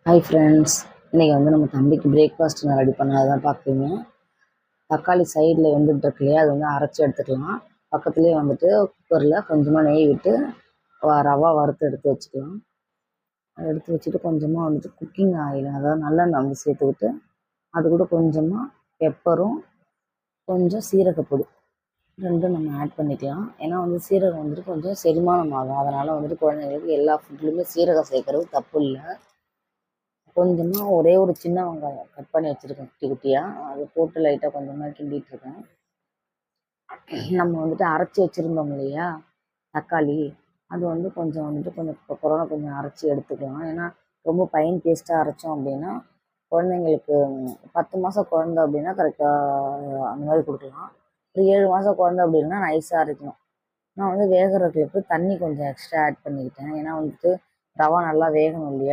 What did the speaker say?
Hi friends, இன்றைக்கி வந்து நம்ம தம்பிக்கு பிரேக்ஃபாஸ்ட் நான் ரெடி பண்ண தான் பார்க்குறீங்க. தக்காளி சைடில் வந்துட்டு இருக்கு இல்லையா, அது வந்து அரைச்சி எடுத்துக்கலாம். பக்கத்துலேயே வந்துட்டு குக்கரில் கொஞ்சமாக நெய் விட்டு ரவா வறுத்து எடுத்து வச்சுக்கலாம். அதை எடுத்து வச்சுட்டு கொஞ்சமாக வந்துட்டு குக்கிங் ஆயில், அதாவது நல்லெண்ணெய் வந்து சேர்த்துக்கிட்டு அது கூட கொஞ்சமாக பெப்பரும் கொஞ்சம் சீரகப்பொடி ரெண்டும் நம்ம ஆட் பண்ணிக்கலாம். ஏன்னா வந்து சீரகம் வந்துட்டு கொஞ்சம் செரிமானம் ஆகும். அதனால் வந்துட்டு குழந்தைங்களுக்கு எல்லா ஃபுட்லேயுமே சீரகம் சேர்க்குறது தப்பு இல்லை. கொஞ்சமாக ஒரே ஒரு சின்ன வெங்காயம் கட் பண்ணி வச்சுருக்கேன் குட்டி குட்டியாக, அதை போட்டு லைட்டாக கொஞ்சமாக கிண்டிகிட்ருக்கேன். நம்ம வந்துட்டு அரைச்சி வச்சுருந்தோம் இல்லையா தக்காளி, அது வந்து கொஞ்சம் வந்துட்டு கொஞ்சம் அரைச்சி எடுத்துக்கலாம். ஏன்னா ரொம்ப பைன் பேஸ்ட்டாக அரைச்சோம் அப்படின்னா குழந்தைங்களுக்கு 10 மாதம் குழந்தை அப்படின்னா கரெக்டாக அந்த மாதிரி கொடுக்கலாம். ஒரு 7 மாதம் குழந்தை அப்படின்னா நைஸாக அரைக்கணும். நான் வந்து வேகிறதுக்கு தண்ணி கொஞ்சம் எக்ஸ்ட்ரா ஆட் பண்ணிக்கிட்டேன். ஏன்னா வந்துட்டு ரவா நல்லா வேகணும் இல்லையா,